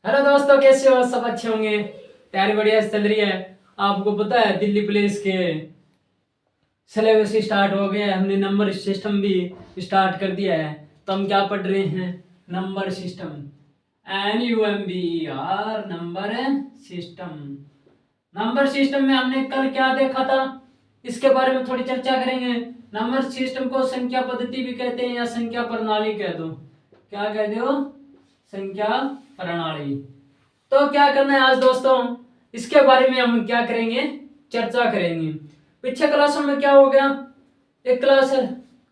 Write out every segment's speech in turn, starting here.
Hello दोस्तों, कैसे हो? सब अच्छे होंगे। तैयारी बढ़िया से चल रही है। आपको पता है दिल्ली पुलिस के सिलेबस स्टार्ट हो गया है। हमने नंबर सिस्टम भी स्टार्ट कर दिया है। तो हम क्या पढ़ रहे हैं? Number system. NUMBER number system. Number system में हमने कल क्या देखा था, इसके बारे में थोड़ी चर्चा करेंगे। नंबर सिस्टम को संख्या पद्धति भी कहते हैं या संख्या प्रणाली कह दो। क्या कहते हो? संख्या प्रणाली। तो क्या करना है आज दोस्तों, इसके बारे में हम क्या करेंगे, चर्चा करेंगे। पिछले क्लासों में क्या हो गया, एक क्लास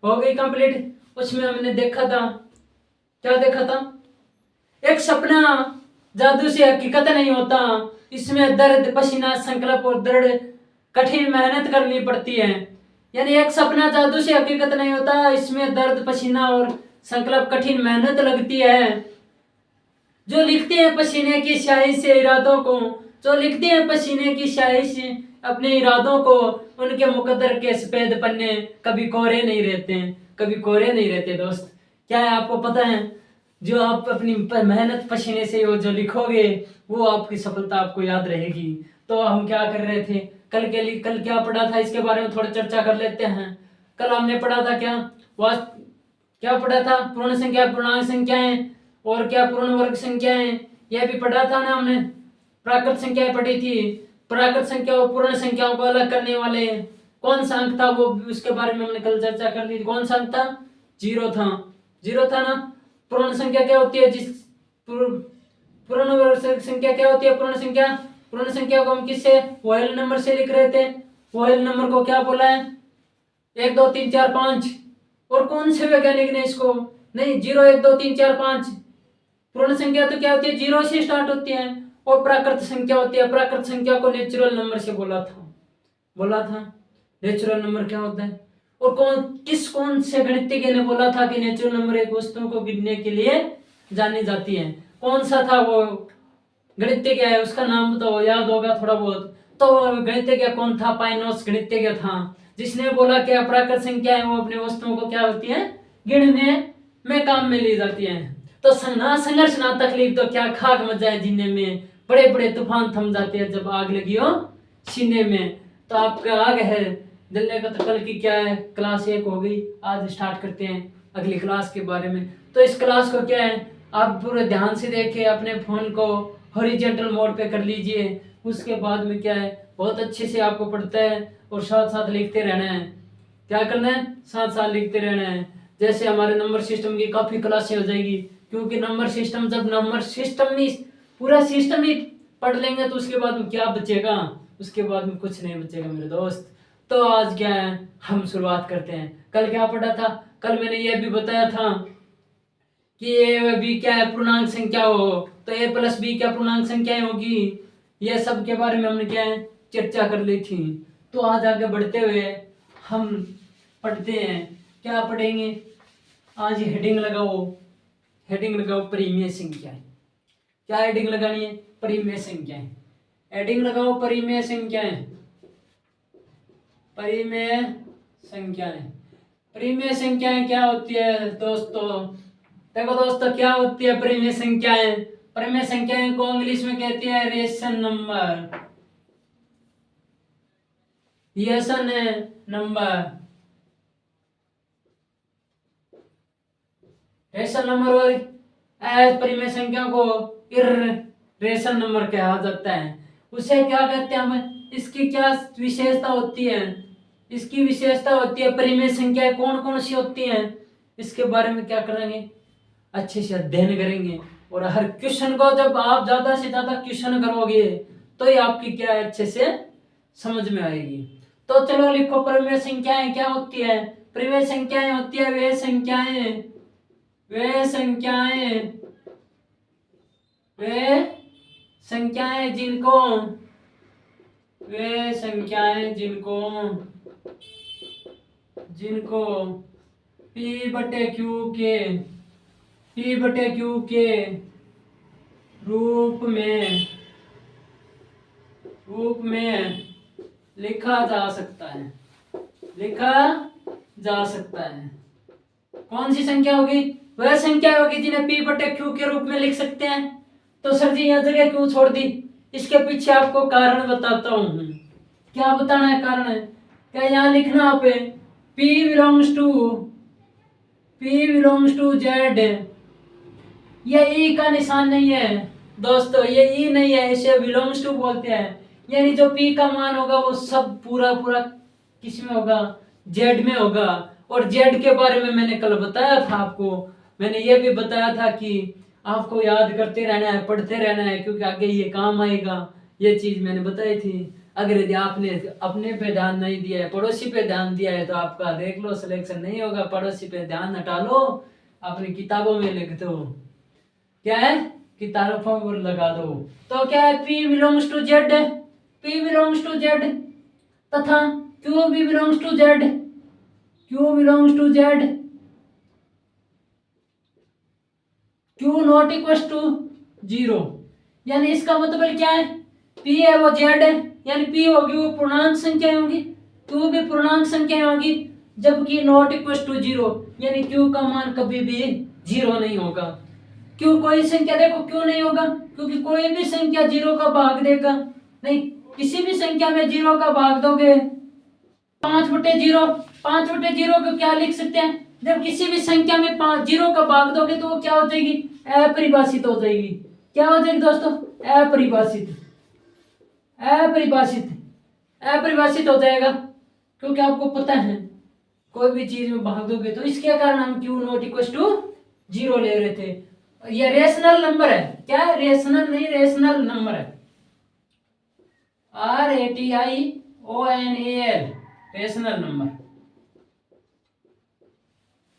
हो गई कंप्लीट, उसमें हमने देखा था, क्या देखा था? एक सपना जादू से हकीकत नहीं होता, इसमें दर्द, पसीना, संकल्प और दृढ़ कठिन मेहनत करनी पड़ती है। यानी एक सपना जादू से हकीकत नहीं होता, इसमें दर्द, पसीना और संकल्प, कठिन मेहनत लगती है। जो लिखते हैं पसीने की स्याही से इरादों को, जो लिखते हैं पसीने की स्याही से अपने इरादों को, उनके मुकद्दर के सफेद पन्ने कभी कोरे नहीं रहते हैं, कभी कोरे नहीं रहते। दोस्त, क्या है आपको पता है? जो आप अपनी मेहनत पसीने से वो जो लिखोगे, वो आपकी सफलता आपको याद रहेगी। तो हम क्या कर रहे थे कल के लिए, कल क्या पढ़ा था इसके बारे में थोड़ा चर्चा कर लेते हैं। कल हमने पढ़ा था क्या पढ़ा था? पूर्ण संख्या, पूर्णांक संख्याएं और क्या पूर्ण वर्ग संख्याएं, यह भी पढ़ा था ना हमने। प्राकृत संख्याएं पढ़ी थी। प्राकृत संख्या और पूर्ण संख्याओं को अलग करने वाले कौन सा अंक था, वो उसके बारे में हमने कल चर्चा कर ली थी। कौन सा अंक था? जीरो था। जीरो था ना। पूर्ण संख्या क्या होती है? पूर्ण वर्ग संख्या क्या होती है? पूर्ण संख्या। पूर्ण संख्या को हम किससे, होल नंबर से लिख रहे थे। होल नंबर को क्या बोला है? 1 2 3 4 5। और कौन से वैज्ञानिक ने इसको, नहीं, 0 1 2 3 4 5। पूर्ण संख्या तो क्या होती है? 0 से स्टार्ट होती है। और प्राकृत संख्या होती है, प्राकृत संख्या को नेचुरल नंबर से बोला था। नेचुरल नंबर क्या होता है? और कौन से गणितज्ञ ने बोला था कि नेचुरल नंबर एक वस्तु को गिनने के लिए जानी जाती है? कौन सा था वो गणितज्ञ है? उसका नाम तो याद होगा थोड़ा बहुत। तो गणितज्ञ कौन था? पाइनोस गणितज्ञ था, जिसने बोला कि अप्राकृत संख्या है वो अपने वस्तुओं को क्या होती है, गिनने में काम में ली जाती है। तो ना संघर्ष ना तकलीफ तो क्या खाक मच जाए जीने में, बड़े बड़े तूफान थम जाते हैं जब आग लगी हो सीने में। तो आपका आग है जलने का। तो कल की क्या है, क्लास 1 हो गई। आज स्टार्ट करते हैं अगली क्लास के बारे में। तो इस क्लास को क्या है, आप पूरे ध्यान से देखिए, अपने फोन को हॉरिजॉन्टल मोड पे कर लीजिए। उसके बाद में क्या है, बहुत अच्छे से आपको पढ़ता है और साथ साथ लिखते रहना है। क्या करना है? साथ साथ लिखते रहना है। जैसे हमारे नंबर सिस्टम की काफी क्लासें हो जाएगी, क्योंकि नंबर सिस्टम, जब नंबर सिस्टम में पूरा सिस्टम ही पढ़ लेंगे तो उसके बाद में क्या बचेगा? उसके बाद में कुछ नहीं बचेगा मेरे दोस्त। तो आज क्या है, हम शुरुआत करते हैं। कल क्या पढ़ा था? कल मैंने यह भी बताया था कि ए व बी क्या है, पूर्णांक संख्या हो, तो a प्लस बी क्या पूर्णांक संख्याएं होगी। यह सब के बारे में हमने क्या है, चर्चा कर ली थी। तो आज आगे बढ़ते हुए हम पढ़ते हैं। क्या पढ़ेंगे आज? हेडिंग लगाओ, हेडिंग लगाओ परिमेय संख्याएं। क्या हेडिंग लगानी है? परिमेय संख्याएं। हेडिंग लगाओ परिमेय संख्याएं। परिमेय संख्याएं। परिमेय संख्याएं क्या होती है दोस्तों? देखो दोस्तों, क्या होती है परिमेय संख्याएं? परिमेय संख्याएं को इंग्लिश में कहते हैं rational number. Rational number. Rational number और परिमेय संख्या को इर्रेशन नंबर कहा जाता है। उसे क्या कहते हैं हम? इसकी क्या विशेषता होती है? इसकी विशेषता होती है, परिमेय संख्याएं कौन कौन सी होती हैं, इसके बारे में क्या करेंगे, अच्छे से अध्ययन करेंगे। और हर क्वेश्चन को जब आप ज्यादा से ज्यादा क्वेश्चन करोगे तो ही आपकी क्या है, अच्छे से समझ में आएगी। तो चलो लिखो, परिमेय संख्याएं क्या होती है? परिमेय संख्याएं होती है वे संख्याएं वे संख्याएं वे संख्याएं जिनको वे संख्याएं जिनको जिनको P बटे Q के रूप में लिखा जा सकता है। कौन सी संख्या होगी? वह संख्या होगी जिन्हें P बटे Q के रूप में लिख सकते हैं। तो सर जी यहाँ जगह क्यों छोड़ दी? इसके पीछे आपको कारण बताता हूँ। क्या बताना है कारण है? क्या यहाँ लिखना आप P बिलोंग्स टू Z। ये ई का निशान नहीं है दोस्तों, ये ई नहीं है, इसे बिलोंग्स टू बोलते हैं। यानी जो P का मान होगा वो सब पूरा पूरा किस में होगा? Z में होगा। और Z के बारे में मैंने कल बताया था आपको। मैंने ये भी बताया था कि आपको याद करते रहना है, पढ़ते रहना है, क्योंकि आगे ये काम आएगा। ये चीज मैंने बताई थी। अगर यदि आपने अपने पे ध्यान नहीं दिया है, पड़ोसी पे ध्यान दिया है, तो आपका देख लो सिलेक्शन नहीं होगा। पड़ोसी पे ध्यान हटा लो, अपनी किताबों में लिख दो। क्या है? किताबों पर लगा दो। तो क्या है? P belongs to Z, P belongs to Z तथा Q भी belongs to Z, Q belongs to Z, Q not equal to 0। यानी इसका मतलब क्या है? P है वो Z है, यानी P होगी वो पूर्णांक संख्या होगी, Q भी पूर्णांक संख्या होगी, जबकि नॉट इक्वल टू 0, यानी Q का मान कभी भी 0 नहीं होगा। क्यों? कोई संख्या देखो क्यों नहीं होगा? क्योंकि कोई भी संख्या 0 का भाग देगा नहीं। किसी भी संख्या में 0 का भाग दोगे 5/0, 5/0 को क्या लिख सकते हैं? जब किसी भी संख्या में 0 का भाग दोगे तो वो क्या हो जाएगी? अपरिभाषित हो जाएगी। क्या हो जाएगी दोस्तों? अपरिभाषित, अपरिभाषित, अपरिभाषित हो जाएगा। क्योंकि आपको पता है कोई भी चीज में भाग दोगे तो इसके कारण हम Q नॉट इक्वल टू 0 ले रहे थे। ये रेशनल नंबर है। क्या? रेशनल नहीं, रेशनल नंबर है। RATIONAL, rational number.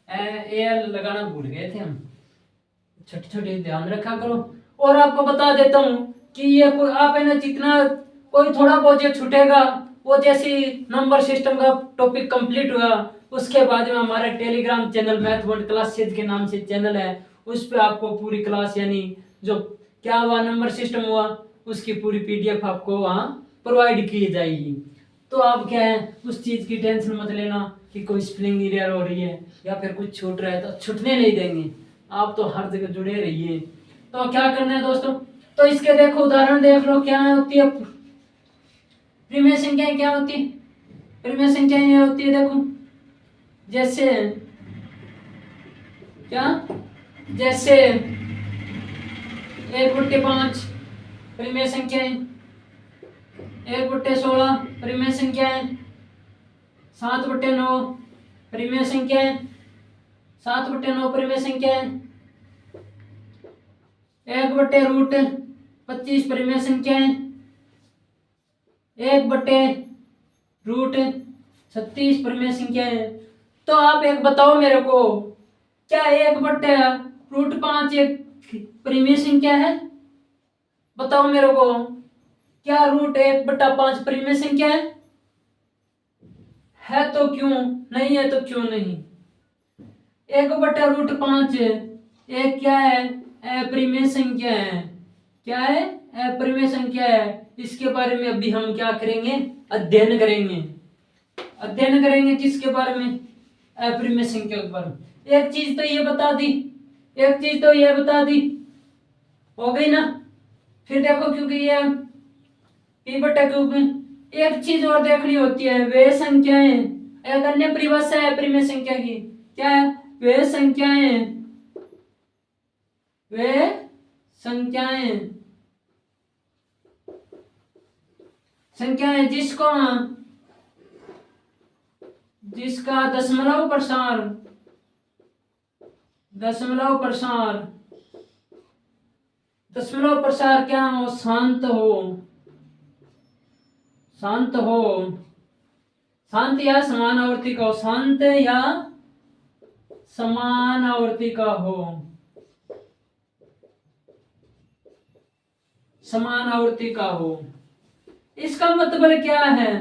एल लगाना भूल गए थे हम, छोटे छोटे ध्यान रखा करो। और आपको बता देता हूँ कि ये आप है ना, जितना कोई थोड़ा बहुत जो छूटेगा वो जैसे नंबर सिस्टम का टॉपिक कंप्लीट हुआ उसके बाद में हमारा Telegram channel math world classes के नाम से चैनल है, उस पर आपको पूरी क्लास यानी जो क्या हुआ नंबर सिस्टम हुआ उसकी पूरी PDF आपको वहाँ प्रोवाइड की जाएगी। तो आप क्या है उस चीज की टेंशन मत लेना कि कोई स्प्लिंग एरर हो रही है या फिर कुछ छूट रहा है, तो छूटने नहीं देंगे। आप तो हर जगह जुड़े रहिए। तो क्या करना है दोस्तों? तो इसके देखो उदाहरण देख लो। क्या होती है प्रीमिय संख्याएं? क्या होती है प्रीमिय संख्याएं? ये होती है देखो, जैसे क्या? जैसे 1/5 प्रीमिय संख्याएं, 1/16 प्रीमिय संख्याएं, 7/9 प्रीमिय संख्याएं, 7/9 प्रीमिय संख्याएं, 1/√25 प्रीमिय संख्याएं, 1/√36 प्रीमिय संख्याएं। तो आप एक बताओ मेरे को, क्या 1/√5 एक प्रीमिय संख्या है? बताओ मेरे को, क्या √1/5 प्रीमिय संख्या है? तो क्यों नहीं है? तो क्यों नहीं? 1/√5 एक क्या है? अप्रिमेय संख्या है। क्या है? अप्रिमेय संख्या है। इसके बारे में अभी हम क्या करेंगे? अध्ययन करेंगे। अध्ययन करेंगे किसके बारे में? अप्रिमेय संख्या के बारे में। एक चीज तो ये बता दी, एक चीज तो ये बता दी, हो गई ना? फिर देखो, क्योंकि ये P/Q में एक चीज और देखनी होती है, वे संख्याएं। एक अन्य परिभाषा है अप्रिमेय संख्या की। क्या है? वे संख्याएं, वे संख्याएं, संख्याएं जिसका दशमलव प्रसार क्या हो? शांत या समान आवर्ती का हो। शांत या समान आवर्ती का हो। समान आवर्ती का हो। इसका मतलब क्या है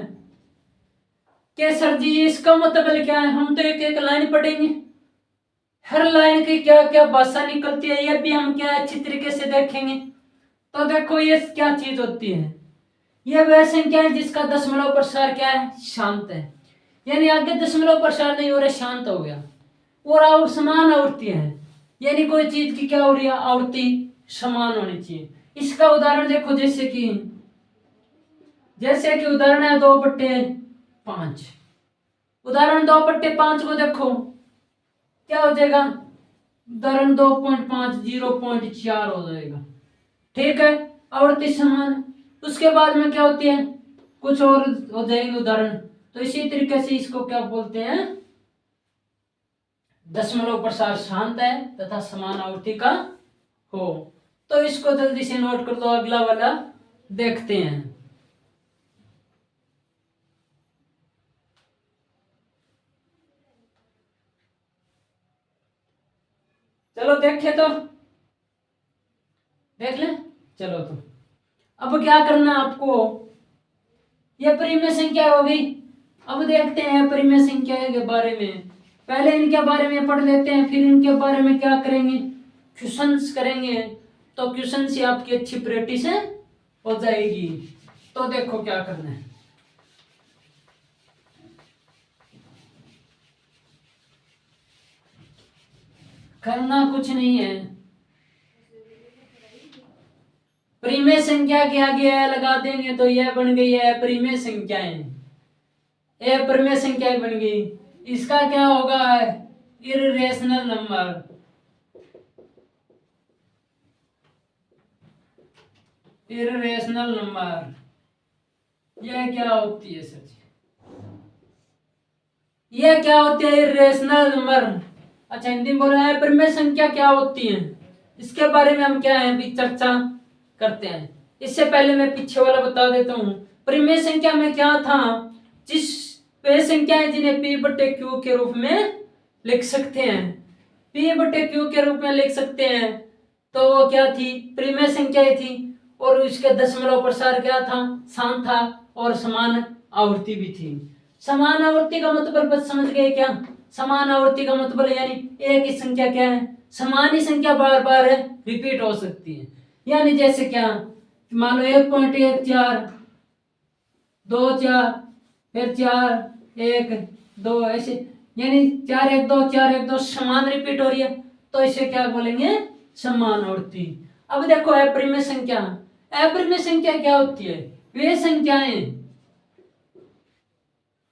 कि सर जी इसका मतलब क्या है? हम तो एक एक लाइन पढ़ेंगे, हर लाइन की क्या क्या भाषा निकलती है ये भी हम क्या अच्छी तरीके से देखेंगे। तो देखो ये क्या चीज होती है, ये वह संख्या है जिसका दशमलव प्रसार क्या है? शांत है। यानी आगे दशमलव प्रसार नहीं हो रहा, शांत हो गया। और समान आवृत्ति है, यानी कोई चीज की क्या हो रही है? आवृत्ति समान होनी चाहिए। इसका उदाहरण देखो, जैसे कि उदाहरण है 2/5। उदाहरण 2/5 को देखो क्या हो जाएगा, उदाहरण 2.5 0.4 हो जाएगा। ठीक है, आवर्ती समान। उसके बाद में क्या होती है, कुछ और हो जाएंगे उदाहरण। तो इसी तरीके से इसको क्या बोलते हैं, दशमलव प्रसार शांत है तथा समान आवृत्ति का हो। तो इसको जल्दी से नोट कर दो, अगला वाला देखते हैं। चलो देखे तो देख ले। चलो तो अब क्या करना आपको, ये परिमेय संख्या हो गई। अब देखते हैं परिमेय संख्या के बारे में। पहले इनके बारे में पढ़ लेते हैं, फिर इनके बारे में क्या करेंगे, क्वेश्चंस करेंगे। तो क्वेश्चन से आपकी अच्छी प्रैक्टिस हो जाएगी। तो देखो क्या करना है। करना कुछ नहीं है, परिमेय संख्या के आगे है लगा देंगे तो यह बन गई है परिमेय संख्याएं। ये परिमेय संख्याएं बन गई। इसका क्या होगा, इररेशनल नंबर। इररेशनल नंबर यह क्या होती है सर, यह क्या होती है इररेशनल नंबर। अच्छा हिंदी में बोल रहा है, परिमेय संख्या क्या होती है, इसके बारे में हम क्या है भी चर्चा करते हैं। इससे पहले मैं पीछे वाला बता देता हूँ। परिमेय संख्या में क्या था, जिस वे संख्याएं जिन्हें P/Q के रूप में लिख सकते हैं, P/Q के रूप में लिख सकते हैं, तो वो क्या थी, परिमेय संख्याएं थी। और उसके दशमलव प्रसार क्या था, शांत था, और समान आवृत्ति भी थी। समान आवृत्ति का मतलब बस समझ गए क्या, समान आवृत्ति का मतलब यानी एक ही संख्या क्या है, समान ही संख्या बार बार रिपीट हो सकती है। यानी जैसे क्या, मान लो 1.14 2 4 फिर 4 1 2 ऐसे, यानी 4 1 2 4 1 2 समान रिपीट हो रही है, तो इसे क्या बोलेंगे, समान आवृत्ति। अब देखो अपरिमेय संख्या, अपरिमेय संख्या क्या होती है, वे संख्याएं,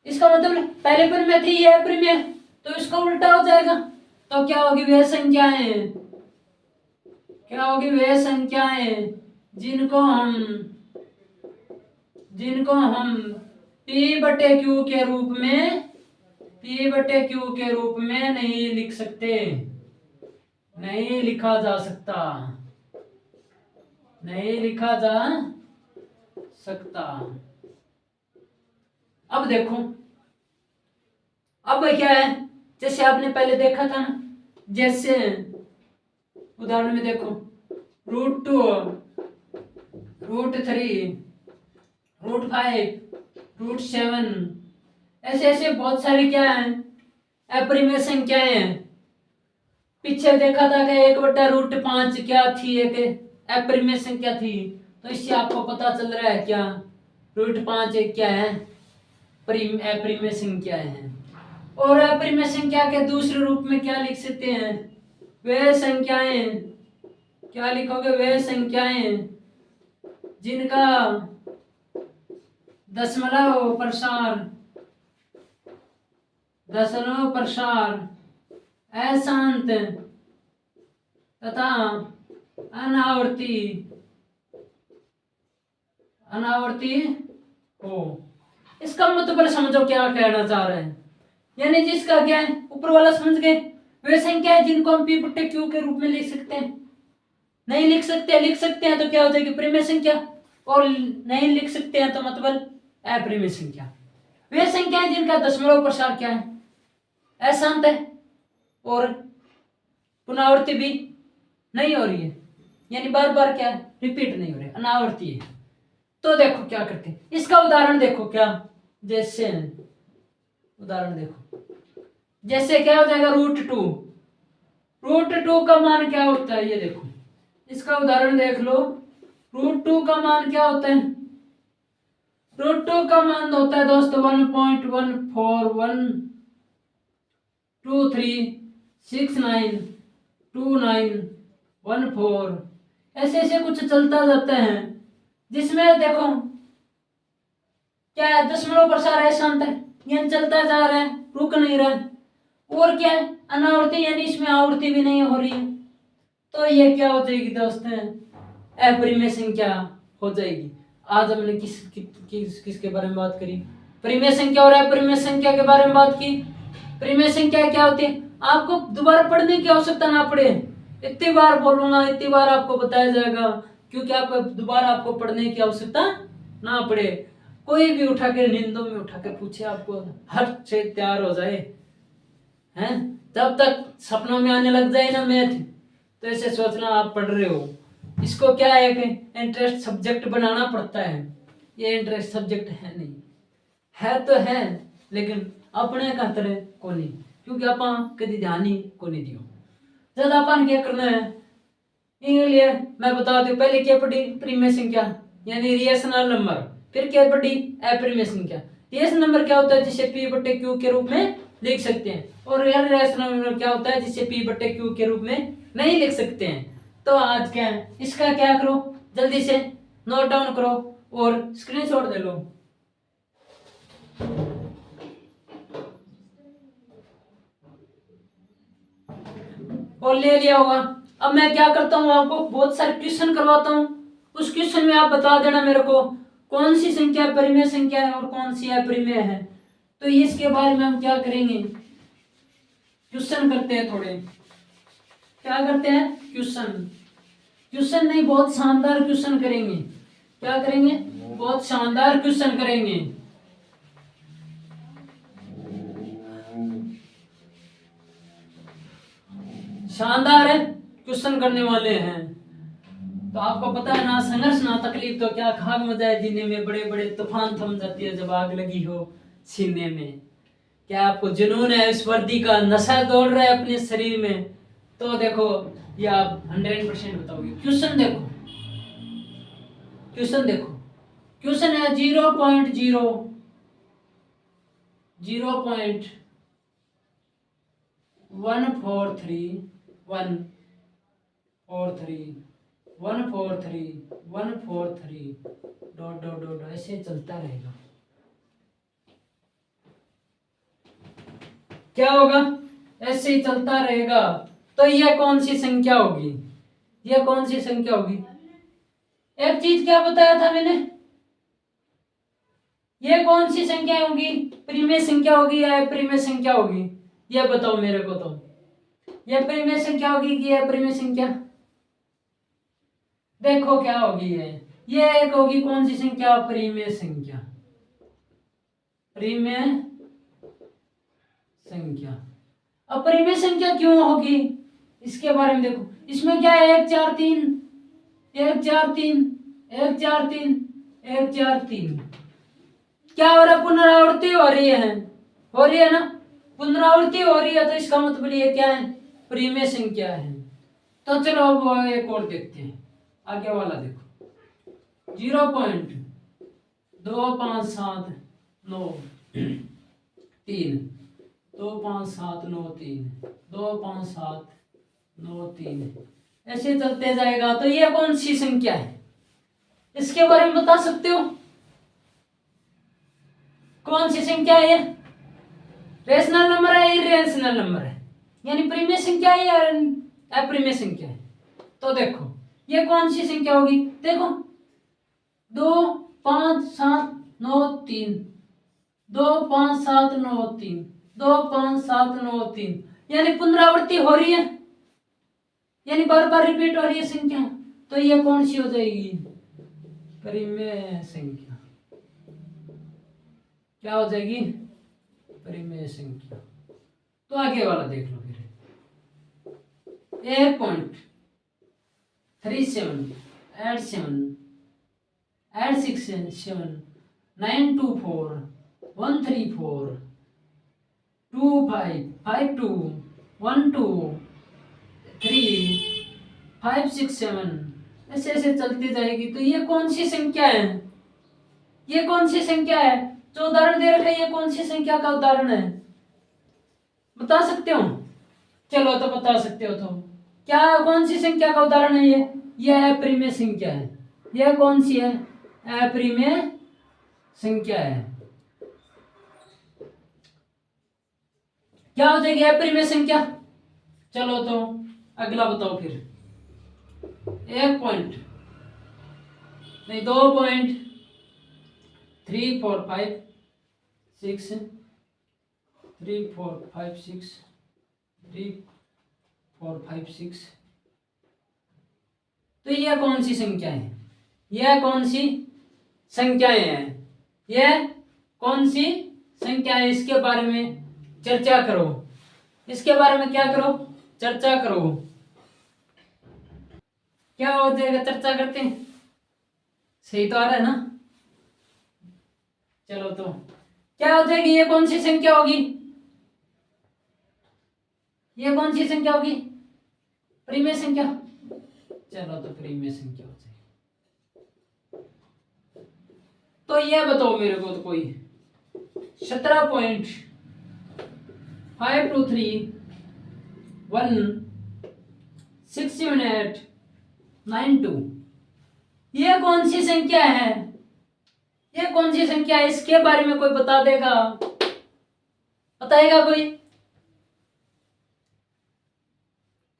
इसका मतलब पहले परिमेय थी ये अपरिमेय, तो इसका उल्टा हो जाएगा। तो क्या होगी, वे संख्याएं, क्या होगी, वे संख्याएं जिनको हम P/Q के रूप में नहीं लिख सकते, नहीं लिखा जा सकता, नहीं लिखा जा सकता। अब देखो, अब क्या है, जैसे आपने पहले देखा था ना, जैसे उदाहरण में देखो √2 √3 √5 √7 ऐसे ऐसे बहुत सारी क्या है अपरिमेय संख्याएं हैं। पीछे देखा था कि 1/√5 क्या थी, एक अपरिमेय संख्या थी। तो इससे आपको पता चल रहा है क्या, √5 एक क्या है, अपरिमेय संख्या है। और अपरिमेय संख्या के दूसरे रूप में क्या लिख सकते हैं, वे संख्याएं, क्या लिखोगे, वे संख्याएं जिनका दशमलव प्रसार अशांत तथा अनावर्ती हो। इसका मतलब समझो क्या कहना चाह रहे हैं, यानी जिसका क्या है, ऊपर वाला समझ गए, वे संख्या है जिनको हम P/Q के रूप में लिख सकते हैं, नहीं लिख सकते हैं तो क्या हो जाएगी, परिमेय संख्या, और नहीं लिख सकते हैं तो मतलब अपरिमेय संख्या। वे संख्या है जिनका दशमलव प्रसार क्या है, अशांत है और पुनरावृत्ति भी नहीं हो रही है, यानी बार बार क्या रिपीट नहीं हो रही, अनावर्ती है। तो देखो क्या करते हैं, इसका उदाहरण देखो क्या, जैसे उदाहरण देखो, जैसे क्या हो जाएगा √2 का मान क्या होता है, ये देखो इसका उदाहरण देख लो। √2 का मान क्या होता है, √2 का मान होता है दोस्तों 1.14123692914। ऐसे ऐसे कुछ चलता जाता है, जिसमें देखो क्या है, दशमलव प्रसार है शांत है, ये चलता जा रहा है, रुक नहीं रहा है। और क्या है, अनावर्ती यानी इसमें आवृत्ति भी नहीं हो रही है। तो ये क्या हो जाएगी दोस्तों, अपरिमेय संख्या हो जाएगी। आज हमने किसके बारे में बात करी, परिमेय संख्या और अपरिमेय संख्या के बारे में बात की। परिमेय संख्या क्या होती है, आपको दोबारा पढ़ने की आवश्यकता ना पड़े, इतनी बार बोलूंगा इतनी बार आपको बताया जाएगा, क्योंकि आप दोबारा आपको पढ़ने की आवश्यकता ना पड़े। कोई भी उठा के नींदों में उठा के पूछे, आपको हर चीज तैयार हो जाए हैं, तब तक सपनों में आने लग जाए ना मैथ, तो ऐसे सोचना आप पढ़ रहे हो। इसको क्या है कि इंटरेस्ट सब्जेक्ट बनाना पड़ता है, ये इंटरेस्ट सब्जेक्ट है नहीं, है तो है लेकिन अपने का तरह को नहीं, क्योंकि अपन कभी ध्यान ही को नहीं दियो। जब अपन क्या करना है इनके लिए मैं बता दूं, पहले क्या पढ़ी, परिमेय संख्या यानी रिएशनल नंबर, फिर क्या पढ़ी, अपरिमेय संख्या। रिएशनल नंबर क्या होता है, जिसे पी बटे क्यू के रूप में लिख सकते हैं, और इरेशनल नंबर क्या होता है, जिसे पी बटे क्यू के रूप में नहीं लिख सकते हैं। तो आज क्या है, इसका क्या करो, जल्दी से नोट डाउन करो और स्क्रीनशॉट ले लो। और ले लिया होगा। अब मैं क्या करता हूँ, आपको बहुत सारे क्वेश्चन करवाता हूँ, उस क्वेश्चन में आप बता देना मेरे को कौन सी संख्या परिमेय संख्या है और कौन सी अपरिमेय है। तो इसके बारे में हम क्या करेंगे, क्वेश्चन करते हैं थोड़े, क्या करते हैं, क्वेश्चन नहीं, बहुत शानदार क्वेश्चन करेंगे। क्या करेंगे, बहुत शानदार क्वेश्चन करेंगे। शानदार है क्वेश्चन करने वाले हैं। तो आपको पता है ना, संघर्ष ना तकलीफ तो क्या खाक मजा है जीने में, बड़े बड़े तूफान थम जाती है जब आग लगी हो सीने में। क्या आपको जुनून है, इस वर्दी का नशा दौड़ रहा है अपने शरीर में, तो देखो ये आप 100% बताओगे। क्वेश्चन देखो, क्वेश्चन है 0.0.143 डॉट डॉट डॉट ऐसे चलता रहेगा। क्या होगा, ऐसे ही चलता रहेगा। तो यह कौन सी संख्या होगी, यह कौन सी संख्या होगी। एक चीज क्या बताया था मैंने, यह कौन सी संख्या होगी, परिमेय संख्या होगी या अपरिमेय संख्या होगी, यह बताओ मेरे को। तो यह परिमेय संख्या होगी कि अपरिमेय संख्या, देखो क्या होगी, यह एक होगी कौन सी संख्या, परिमेय संख्या, परिमेय संख्या। अपरिमेय संख्या क्यों होगी, इसके बारे में देखो। इसमें क्या है, 1 4 3 1 4 3 1 4 3 1 4 3, क्या हो रहा है, पुनरावृत्ति हो रही है ना, पुनरावृत्ति हो रही है, तो इसका मतलब ये क्या है, परिमेय संख्या है। तो चलो अब एक और देखते हैं, आगे वाला देखो, 0.2579 25793 ऐसे चलते जाएगा। तो ये कौन सी संख्या है, इसके बारे में बता सकते हो, कौन सी संख्या है, रेशनल नंबर है, इरेशनल नंबर है, यानी परिमेय संख्या है या अपरिमेय संख्या है। तो देखो ये कौन सी संख्या होगी, देखो 25793 25793 25793, यानी पुनरावृत्ति हो रही है, यानी बार बार रिपीट हो रही है संख्या। तो ये कौन सी हो जाएगी, परिमेय संख्या। क्या हो जाएगी, परिमेय संख्या। तो आगे वाला देख लो फिर, 8.37 867 924 134 25 52 12 3 5 6 7 ऐसे ऐसे चलती जाएगी। तो ये कौन सी संख्या है, ये कौन सी संख्या है, जो उदाहरण दे रखा है ये कौन सी संख्या का उदाहरण है, बता सकते हो। चलो तो बता सकते हो, तो क्या कौन सी संख्या का उदाहरण है यह अप्रिमेय संख्या है। यह कौन सी है? अप्रिमेय संख्या है। क्या हो जाएगी अप्रिमेय संख्या? चलो तो अगला बताओ फिर। 1 पॉइंट नहीं, 2.3456 3456 3456। तो यह कौन सी संख्या है? यह कौन सी संख्याएं हैं? यह कौन सी संख्या है? इसके बारे में चर्चा करो। इसके बारे में क्या करो? चर्चा करो। क्या हो जाएगा? चर्चा करते हैं। सही तो आ रहा है ना? चलो तो क्या हो जाएगी? ये कौन सी संख्या होगी? ये कौन सी संख्या होगी? परिमेय संख्या। चलो तो परिमेय संख्या हो जाएगी। तो ये बताओ मेरे को तो कोई 17.523167892 ये कौन सी संख्या है? ये कौन सी संख्या है? इसके बारे में कोई बता देगा? बताएगा कोई?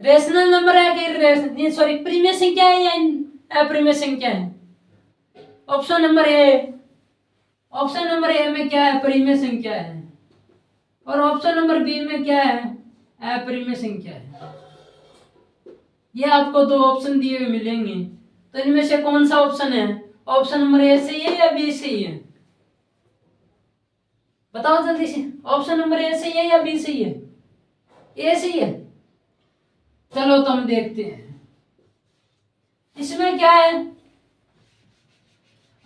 रेशनल नंबर है कि सॉरी परिमेय संख्या है या अप्रिमेय संख्या है? Option number A. Option number A में क्या है? परिमेय संख्या है। और ऑप्शन नंबर बी में क्या है? अप्रिमेय संख्या है। ये आपको दो ऑप्शन दिए हुए मिलेंगे, तो इनमें से कौन सा ऑप्शन है? ऑप्शन नंबर ए सही है या बी सही है? बताओ जल्दी से। ऑप्शन नंबर ए सही है या बी सही है? ए सही है। चलो तो हम देखते हैं इसमें क्या है।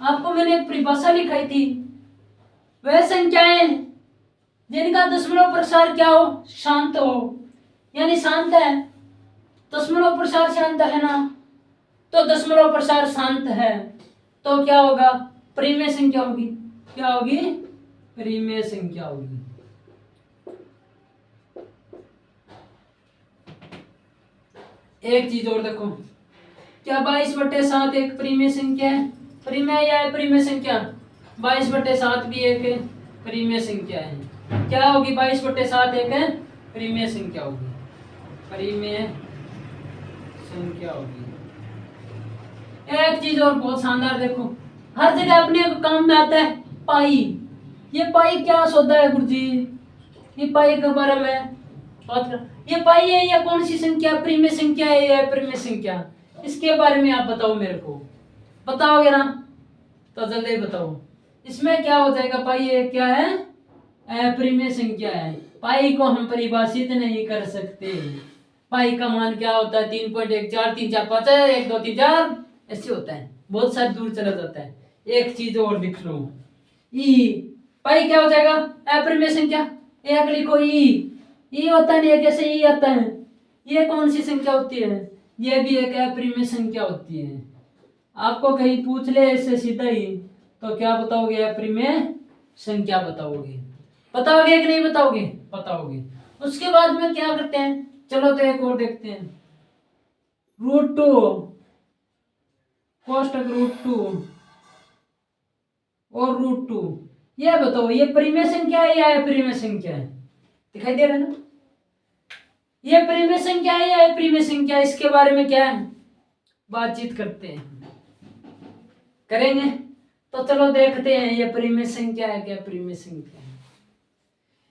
आपको मैंने एक परिभाषा लिखाई थी। वह संख्याएं जिनका दशमलव प्रसार क्या हो? शांत हो, यानी शांत है। दशमलव प्रसार शांत है ना, तो दशमलव प्रसार शांत है तो क्या होगा? परिमेय संख्या होगी। क्या होगी? परिमेय संख्या होगी। एक चीज और देखो, क्या 22/7 एक परिमेय संख्या है? परिमेय या अप्रिमेय संख्या? 22/7 भी एक परिमेय संख्या है। क्या होगी? 22/7 एक परिमेय संख्या होगी। परिमेय संख्या होगी। एक चीज और बहुत शानदार देखो, हर जगह अपने काम में आता है पाई। ये पाई क्या सौदा है गुरुजी? ये पाई के बारे में बात कर। ये पाई है या कौन सी संख्या? परिमेय संख्या है या अप्रिमेय संख्या? इसके बारे में आप बताओ मेरे को। बताओगे ना? तो जल्दी बताओ। इसमें क्या हो जाएगा? पाई है क्या है? अप्रिमेय संख्या है। पाई को हम परिभाषित नहीं कर सकते। पाई का मान क्या होता है? 3.1434 1 2 3 4 ऐसे होता है। बहुत सारी दूर चला जाता है। एक चीज और लिख लो, ई। पाई क्या हो जाएगा? अप्रिमेय संख्या। एक लिखो ई। ई होता नहीं है, कैसे ई आता है? ये कौन सी संख्या होती है? ये भी एक अप्रिमेय संख्या होती है। आपको कहीं पूछ ले इससे सीधा ही, तो क्या बताओगे? अप्रिमेय संख्या बताओगे। बताओगे कि नहीं बताओगे? बताओगे। उसके बाद में क्या करते हैं? चलो तो एक और देखते हैं। √2 कोष्टक √2 और √2। ये बताओ, ये परिमेय संख्या है या अप्रिमेय संख्या है? दिखाई दे रहा है ना? ये परिमेय संख्या है या अप्रिमेय संख्या? इसके बारे में क्या है? बातचीत करते हैं, करेंगे। तो चलो देखते हैं ये परिमेय संख्या है क्या अप्रिमेय संख्या है।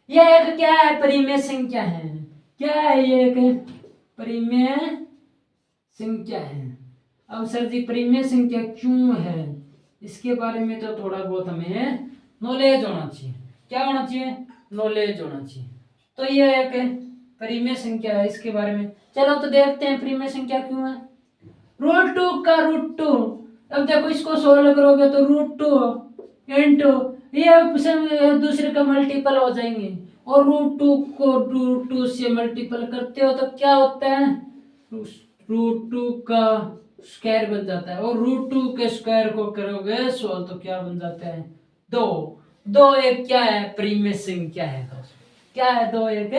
ये एक क्या है? परिमेय संख्या है। क्या है ये? एक परिमेय संख्या है। अब सर जी परिमेय संख्या क्यों है? इसके बारे में तो थोड़ा बहुत हमें नॉलेज होना चाहिए। क्या होना चाहिए? नॉलेज होना चाहिए। तो ये एक परिमेय संख्या है, इसके बारे में चलो तो देखते हैं परिमेय संख्या क्यों है। √2 का √2। अब देखो इसको सोल्व करोगे तो √2 इंटू ये दूसरे का मल्टीपल हो जाएंगे, और √2 को √2 से मल्टीपल करते हो तो क्या होता है? √2 का स्क्वायर बन जाता है, और √2 के स्क्वायर को करोगे सोल्व तो क्या बन जाता है? 2। 2 एक क्या है? परिमेय संख्या है। क्या है? 2 एक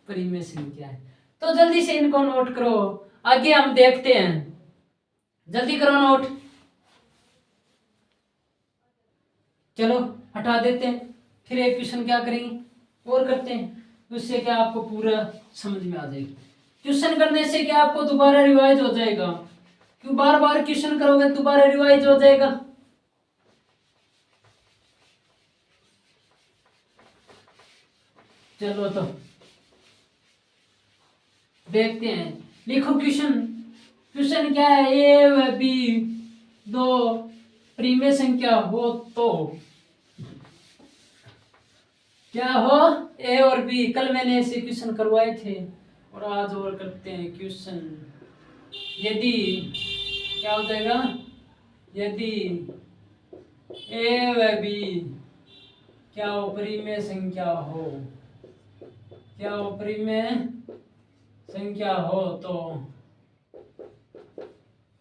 परिमेय संख्या है। तो जल्दी से इनको नोट करो, आगे हम देखते हैं। जल्दी करो नोट। चलो हटा देते हैं, फिर एक क्वेश्चन क्या करेंगे और करते हैं, उससे क्या आपको पूरा समझ में आ जाएगा। क्वेश्चन करने से क्या आपको दोबारा रिवाइज हो जाएगा, क्यों बार बार क्वेश्चन करोगे दोबारा रिवाइज हो जाएगा। चलो तो देखते हैं, लिखो क्वेश्चन। क्वेश्चन क्या है, ए व बी दो प्रीमेय संख्या हो तो क्या हो, ए और बी। कल मैंने ऐसे क्वेश्चन करवाए थे और आज और करते हैं क्वेश्चन। यदि क्या हो जाएगा, यदि ए व बी क्या हो प्रीमेय संख्या हो, क्या हो प्रीमेय संख्या हो तो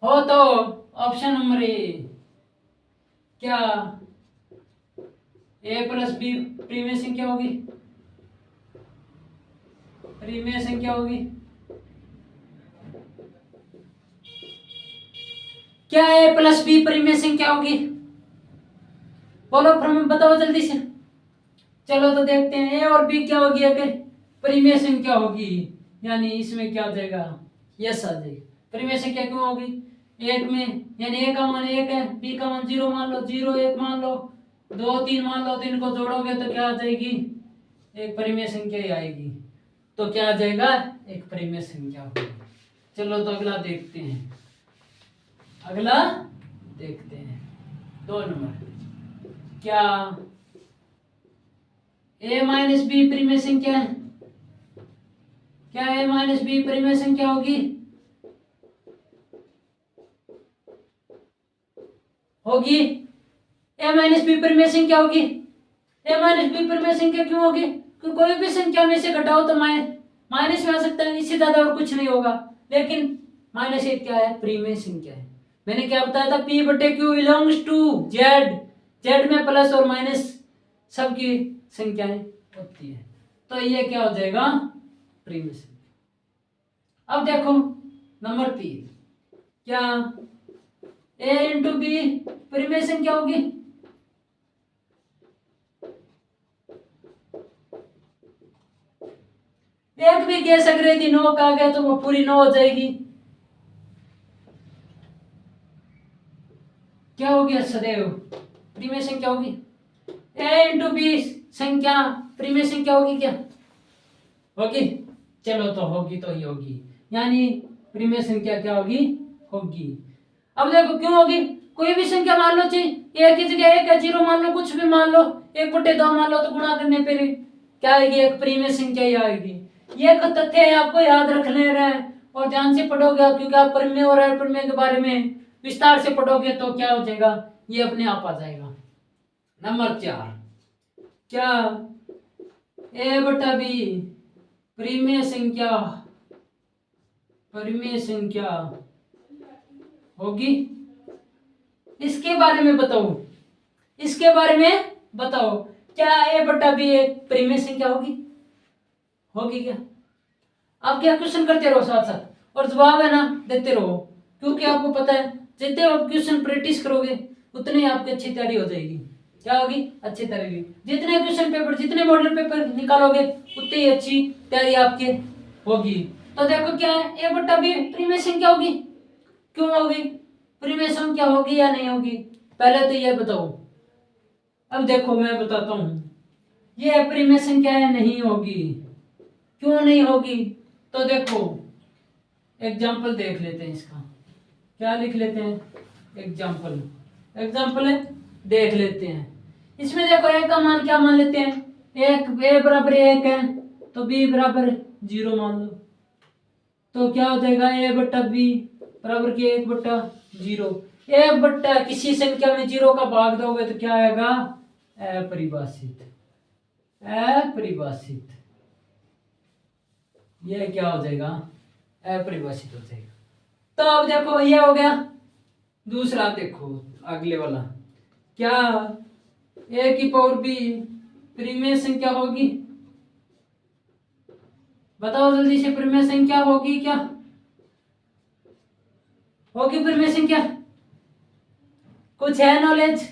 ऑप्शन नंबर ए, क्या ए प्लस बी प्रीमेय संख्या होगी, प्रीमेय संख्या होगी। क्या ए प्लस बी प्रीमेय संख्या होगी, बोलो फ्रॉम बताओ जल्दी से। चलो तो देखते हैं, ए और बी क्या होगी अगर प्रीमेय संख्या होगी, यानी इसमें क्या आ जाएगा, यस आ जाएगा। प्रीमेय संख्या क्यों होगी, एक में यानी ए का मान एक है, बी का मान जीरो मान लो, जीरो एक मान लो, दो तीन मान लो, तो इनको जोड़ोगे तो क्या आ जाएगी, एक परिमेय संख्या ही आएगी। तो क्या आ जाएगा, एक परिमेय संख्या होगी। चलो तो अगला देखते हैं, अगला देखते हैं 2 नंबर। क्या ए माइनस बी परिमेय संख्या है, क्या ए माइनस बी परिमेय संख्या होगी, होगी। ए माइनस बी परिमेय संख्या होगी। ए माइनस बी परिमेय संख्या क्यों होगी, क्योंकि कोई भी संख्या में से घटाओ तो माइनस में आ सकता है, इससे ज्यादा और कुछ नहीं होगा। लेकिन माइनस एक क्या है, परिमेय संख्या है। मैंने क्या बताया था, पी बटे Q belongs to Z, Z में प्लस और माइनस सबकी संख्याएं होती है। तो ये क्या हो जाएगा, परिमेय संख्या। अब देखो नंबर 3, क्या ए इंटू बी परिमेय संख्या होगी, एक भी कह सक रही थी, 9 का आ गया तो वो पूरी 9 हो जाएगी। क्या होगी, सदैव परिमेय संख्या होगी। ए इंटू बी संख्या परिमेय संख्या होगी, क्या होगी। चलो तो होगी तो ही होगी, यानी परिमेय संख्या क्या होगी, होगी। अब देखो क्यों होगी, कोई भी संख्या मान लो, चाहिए एक की जगह एक है, जीरो मान लो, कुछ भी मान लो, 1/2 मान लो, तो गुणा करने पर क्या आएगी, एक परिमेय संख्या ही आएगी। ये तथ्य है, आपको याद रख ले रहे हैं और ध्यान से पढ़ोगे, क्योंकि आप परिमेय और अपरिमेय के बारे में विस्तार से पढ़ोगे तो क्या हो जाएगा, ये अपने आप आ जाएगा। नंबर 4, क्या ए बटा बी परिमेय संख्या, परिमेय संख्या होगी। इसके बारे में बताओ, इसके बारे में बताओ, क्या ए बटा बी एक परिमेय संख्या होगी, होगी क्या। आप क्या क्वेश्चन करते रहो साथ साथ और जवाब है ना देते रहो, क्योंकि आपको पता है जितने आप क्वेश्चन प्रैक्टिस करोगे उतनी आपकी अच्छी तैयारी हो जाएगी। क्या होगी, अच्छी तैयारी। जितने क्वेश्चन पेपर, जितने मॉडल पेपर निकालोगे उतनी ही अच्छी तैयारी आपकी होगी। तो देखो क्या है, ए बटा बी परिमेय संख्या होगी, क्यों होगी, परिमेय संख्या होगी या नहीं होगी, पहले तो ये बताओ। अब देखो मैं बताता हूं, ये परिमेय संख्या है, नहीं होगी। क्यों नहीं होगी, तो देखो एग्जाम्पल देख लेते हैं इसका, क्या लिख लेते हैं, एग्जाम्पल, एग्जाम्पल है देख लेते हैं। इसमें देखो ए का मान क्या मान लेते हैं, एक, ए बराबर 1 है तो बी बराबर 0 मान लो, तो क्या हो जाएगा, ए बट्टा बी बराबर के 1/0। 1 किसी संख्या में 0 का भाग दोगे तो क्या आएगा, अपरिभाषित, अपरिभाषित। ये क्या हो जाएगा, अपरिभाषित हो जाएगा। तो अब देखो ये हो गया। दूसरा देखो अगले वाला, क्या ए की पावर बी परिमेय संख्या होगी, बताओ जल्दी से, परिमेय संख्या होगी क्या, होगी परिमेय संख्या? कुछ है नॉलेज?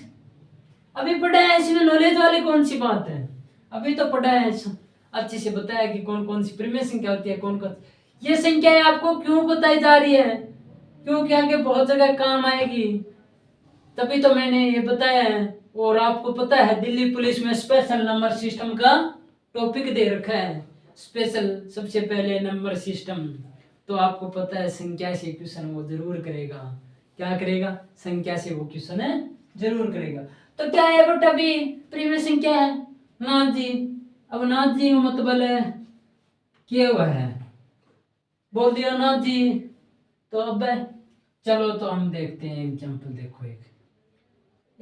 अभी पढ़ा है, इसमें नॉलेज वाली कौन सी बात है? अभी तो पढ़ा है, अच्छे से बताया कि कौन कौन सी परिमेय संख्या होती है, कौन कौन। ये संख्याएं आपको क्यों बताई जा रही है? क्योंकि आगे बहुत जगह काम आएगी, तभी तो मैंने ये बताया है। और आपको पता है दिल्ली पुलिस में स्पेशल नंबर सिस्टम का टॉपिक दे रखा है, स्पेशल सबसे पहले नंबर सिस्टम। तो आपको पता है संख्या से क्वेश्चन वो जरूर करेगा। क्या करेगा? संख्या से वो क्वेश्चन है जरूर करेगा। तो क्या है बट अभी परिमेय संख्या है ना जी? अब ना जी मतलब है क्या हुआ है, बोल दिया ना जी। तो अब चलो तो हम देखते हैं एग्जाम्पल। देखो एक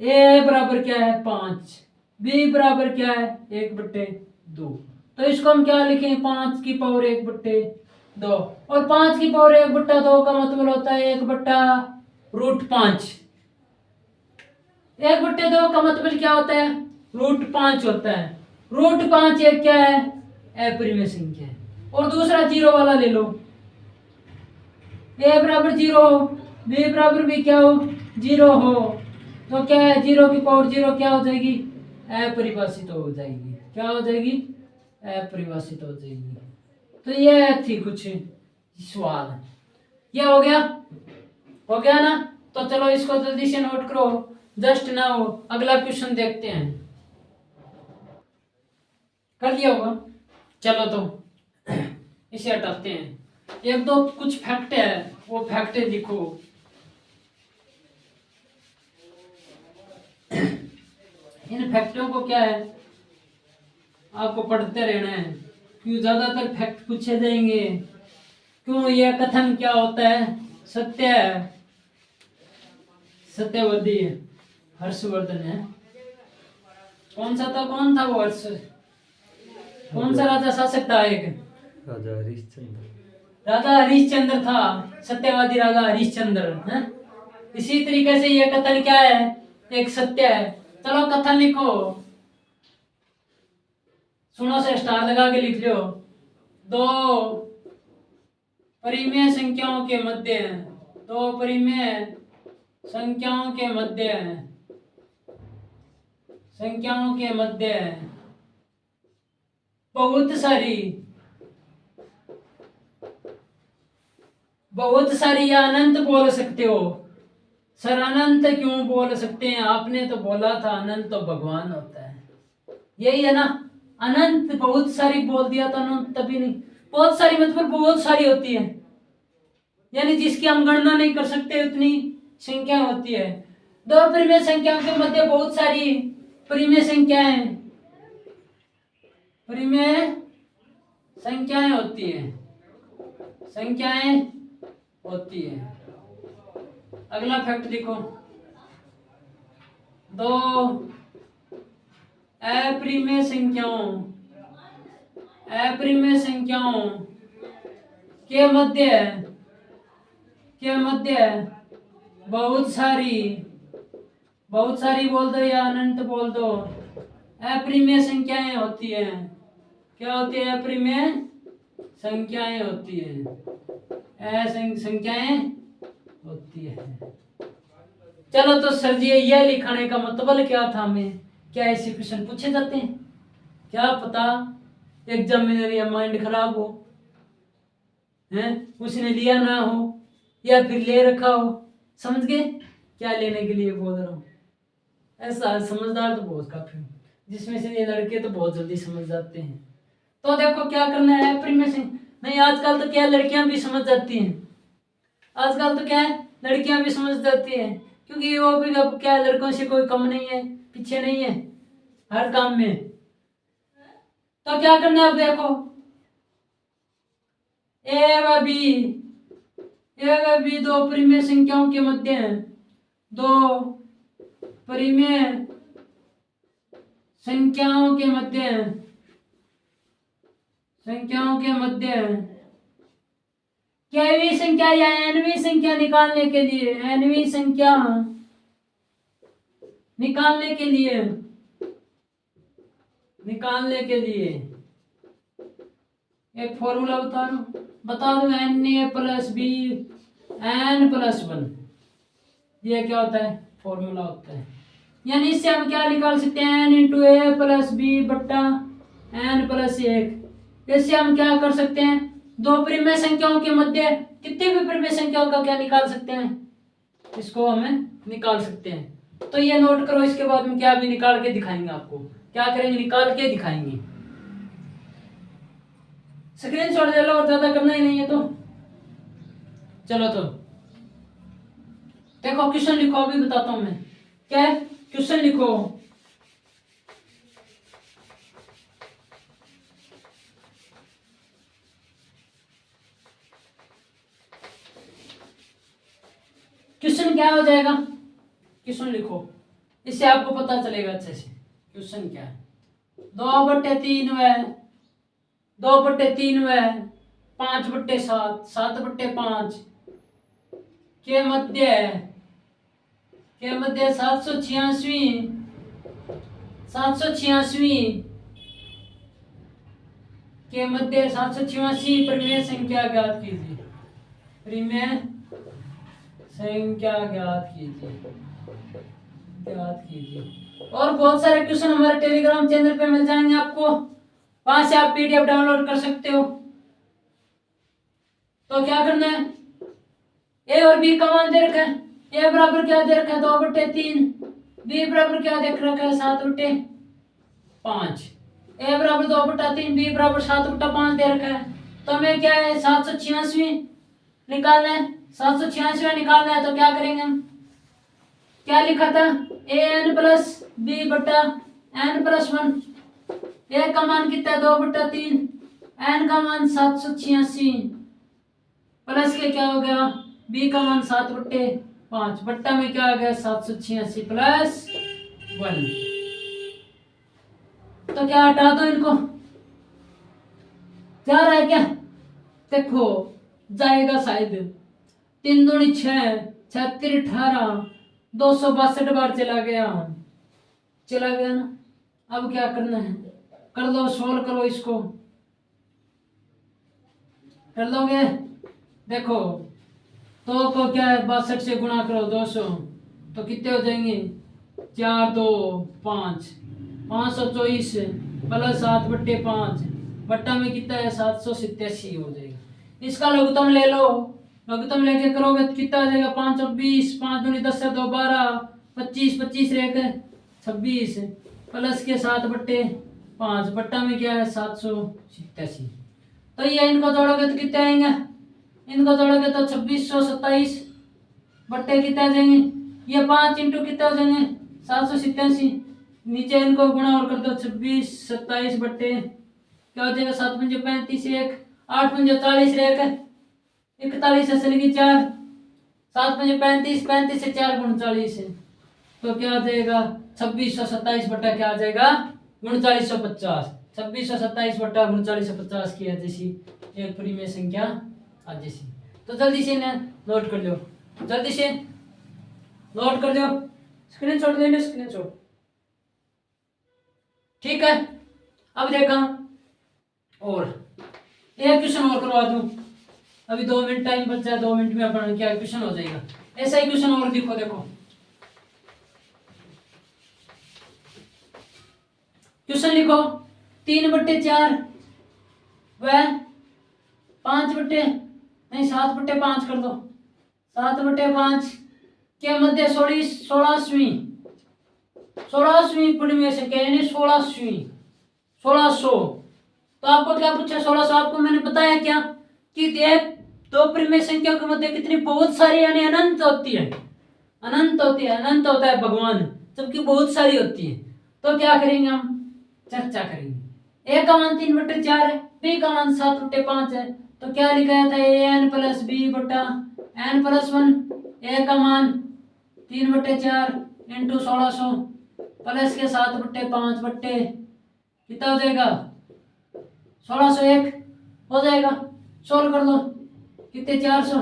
ए बराबर क्या है 5, बी बराबर क्या है 1/2। तो इसको हम क्या लिखें? 5 की पावर 1/2। और 5 की पावर 1/2 का मतलब होता है 1/√5। 1/2 का मतलब क्या होता है? √5 होता है। √5 एक क्या है? अपरिमेय संख्या है। और दूसरा जीरो वाला ले लो, ए बराबर 0 हो, बी बराबर भी क्या हो? 0 हो, तो क्या है? 0 की पावर 0 क्या हो जाएगी? अपरिभाषित हो जाएगी। क्या हो जाएगी? अपरिभाषित हो जाएगी। तो ये थी कुछ सवाल। ये हो गया? हो गया ना? तो चलो इसको जल्दी से नोट करो, जस्ट नाउ अगला क्वेश्चन देखते हैं। कर लिया होगा? चलो तो इसे हटाते हैं। एक दो कुछ फैक्ट है, वो फैक्ट लिखो। इन फैक्टों को क्या है आपको पढ़ते रहना है, क्यों ज्यादातर फैक्ट पूछे जाएंगे। क्यों? यह कथन क्या होता है? सत्य है, सत्यवादी हर्षवर्धन है। कौन सा था? कौन था वो हर्ष? कौन सा राजा शासक था? एक राजा हरिश्चंद्र। राजा हरिश्चंद्र था, सत्यवादी राजा हरिश्चंद्र है। इसी तरीके से यह कथन क्या है? एक सत्य है। चलो कथन लिखो, सुनो से स्टार लगा के लिख लो। दो परिमेय संख्याओं के मध्य, दो परिमेय संख्याओं के मध्य, संख्याओं के मध्य बहुत सारी या अनंत बोल सकते हो। सर अनंत क्यों बोल सकते हैं? आपने तो बोला था अनंत तो भगवान होता है, यही है ना? अनंत बहुत सारी बोल दिया था, अनंत तभी नहीं। बहुत सारी मतलब बहुत सारी होती है, यानी जिसकी हम गणना नहीं कर सकते उतनी संख्या होती है। दो परिमेय संख्याओं के मध्य बहुत सारी परिमेय संख्याएं, परिमेय संख्याएं होती है, संख्याएं होती है। अगला फैक्ट लिखो, दो अपरिमेय संख्याओं, अपरिमेय संख्याओं के मध्य, के मध्य बहुत सारी बोल दो या अनंत बोल दो, अपरिमेय संख्याएं होती है। क्या होती है? अपरिमेय संख्याएं होती है, संख्याएं होती है। चलो तो सर जी यह लिखाने का मतलब क्या था? हमें क्या ऐसे क्वेश्चन पूछे जाते हैं? क्या पता एग्जामिनर या माइंड खराब हो, हैं उसने लिया ना हो या फिर ले रखा हो। समझ गए क्या लेने के लिए बोल रहा हूँ? ऐसा समझदार तो बहुत काफी हूँ, जिसमें से ये लड़के तो बहुत जल्दी समझ जाते हैं। तो देखो क्या करना है, प्रीमियस नहीं। आजकल तो क्या लड़कियां भी समझ जाती हैं, आजकल तो क्या है लड़कियां भी समझ जाती हैं, क्योंकि वो भी अब क्या लड़कों से कोई कम नहीं है, पीछे नहीं है हर काम में। तो क्या करना है अब देखो, ए व बी दो परिमेय संख्याओं के मध्य हैं, दो परिमेय संख्याओं के मध्य, संख्याओं के मध्य केवी संख्या या एनवी संख्या निकालने के लिए, एनवी संख्या निकालने के लिए, निकालने के लिए एक फॉर्मूला बता दो, N A plus B n+1, ये क्या होता है, फॉर्मूला होता है। यानी इससे हम क्या निकाल सकते हैं, n इंटू ए प्लस बी बट्टा n+1। इससे हम क्या कर सकते हैं, दो परिमेय संख्याओं के मध्य कितने भी परिमेय संख्याओं का क्या निकाल सकते हैं, इसको हमें निकाल सकते हैं। तो ये नोट करो, इसके बाद में क्या भी निकाल के दिखाएंगे आपको, क्या करेंगे, निकाल के दिखाएंगे। स्क्रीनशॉट ले लो, और ज्यादा करना ही नहीं है तो चलो। तो देखो क्वेश्चन लिखो, अभी बताता हूं मैं क्या है, क्वेश्चन लिखो। क्वेश्चन क्या हो जाएगा, क्वेश्चन लिखो, इससे आपको पता चलेगा अच्छे से क्वेश्चन क्या है। 2/3 व 2/3 व 5/7 7/5 के मध्य 786 के मध्य 786 परिमेय संख्या ज्ञात कीजिए, परिमेय संख्या ज्ञात कीजिए। और बहुत सारे क्वेश्चन हमारे टेलीग्राम चैनल पे मिल जाएंगे आपको, वहां से आप पीडीएफ डाउनलोड कर सकते हो। तो क्या करना है, ए और बी का मान दे रखा है, ए बराबर क्या दे रखा है 2/3, बी बराबर क्या देख रखा है 7/5, ए बराबर 2/3, बी बराबर 7/5 दे रखा है। तो हमें क्या है 786 निकालना है, 786 निकालना है। तो क्या करेंगे हम, क्या लिखा था, ए एन प्लस बी बट्टा n+1। ए का मान कितना है 2/3, एन का मान 786 प्लस के क्या हो गया, बी का मान 7/5 बट्टा में क्या आ गया 786 प्लस 1। तो क्या हटा दो इनको, जा रहा है क्या, देखो जाएगा शायद, 3 दूनी 6, 36 18, 262 बार चला गया ना। अब क्या करना है, कर दो, सोल्व करो इसको, कर दोगे। देखो 2 को क्या है 62 से गुणा करो 200, तो कितने हो जाएंगे 4 2 5 524 प्लस 7/5 बट्टा में कितना है 787 हो जाएगा। इसका लघुत्तम ले लो, लघुत्तम लेके करोगे तो कितना आ जाएगा 5 और 20, 5 दूनी 10 से 2 12, 25 25 रह 26 प्लस के 7/5 बट्टा में क्या है 787। तो ये इनको जोड़ोगे तो कितने आएंगे, इनको जोड़ोगे तो 2627 बट्टे कितने आ जाएंगे, ये 5 इंटू कितने हो जाएंगे 787, नीचे इनको गुणा और कर दो 26 27 बट्टे क्या हो जाएगा 7 पंजे 35, 1 8 पंजे 40 रह 41 से चलेगी 4, 7 पंजे 35, 35 से 4 39 है। तो क्या आ जाएगा 2627 बट्टा क्या आ जाएगा 3950, 2627 बट्टा 3950 की जैसी एक परिमेय संख्या आज जैसी। तो जल्दी से नोट कर लो, जल्दी से नोट कर लो, स्क्रीनशॉट ले लो, स्क्रीनशॉट। ठीक है, अब देखा और एक क्वेश्चन और करवा दूं, अभी 2 मिनट टाइम बचा है, 2 मिनट में अपना क्या क्वेश्चन हो जाएगा। ऐसा ही क्वेश्चन और देखो, देखो क्वेश्चन लिखो 3/4 व 7/5 कर दो, 7/5 के मध्य 16वीं परिमेय संख्या यानी 1600। तो आपको क्या पूछा 1600, आपको मैंने बताया क्या कि दो परिमेय संख्या के मध्य कितनी बहुत सारी यानी अनंत होती है, अनंत होता है भगवान, जबकि बहुत सारी होती है। तो क्या करेंगे हम, चर्चा करेंगे। ए का मान 3/4 है, बी का मान 7/5 है। तो क्या लिखाया था an प्लस बी बटा n+1, ए का मान 3/4 इंटू 1600 प्लस के 7/5 बट्टे कितना हो जाएगा 1601 हो जाएगा। सोल्व कर दो कितने 400,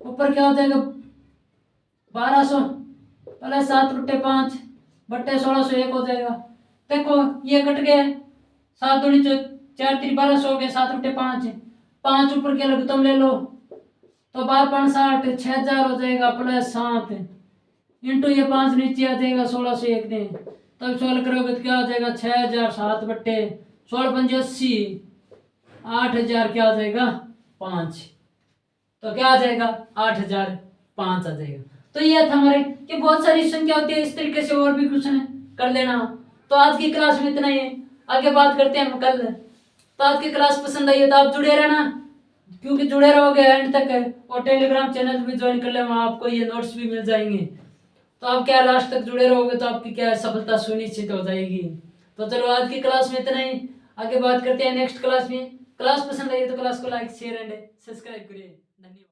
ऊपर क्या हो जाएगा 1200 प्लस 7/5 बट्टे 1601 हो जाएगा। देखो ये कट गया, 7 दूनी 4 3 1200 हो गया, 7/5 5 ऊपर के लघुत्तम ले लो तो 12 60 6000 हो जाएगा प्लस 7 इंटू ये 5 नीचे आ जाएगा 1601 दिन। तब सॉल्व करोगे तो क्या हो जाएगा 6000 7 बट्टे 16 पंजे 80 8000 क्या आ जाएगा 5। तो क्या आ जाएगा 8005 आ जाएगा। तो ये था हमारे कि बहुत सारी संख्या होती है इस तरीके से और भी क्वेश्चन कर लेना। तो आज की क्लास में इतना ही है, आगे बात करते हैं हम कल। तो आज की क्लास पसंद आई है तो आप जुड़े रहना, क्योंकि जुड़े रहोगे एंड तक है, और टेलीग्राम चैनल भी ज्वाइन कर ले, वहाँ आपको ये नोट्स भी मिल जाएंगे। तो आप क्या लास्ट तक जुड़े रहोगे तो आपकी क्या सफलता सुनिश्चित हो जाएगी। तो चलो आज की क्लास में इतना ही, आगे बात करते हैं नेक्स्ट क्लास में। क्लास पसंद आई तो क्लास को लाइक शेयर एंड सब्सक्राइब करिए। धन्यवाद।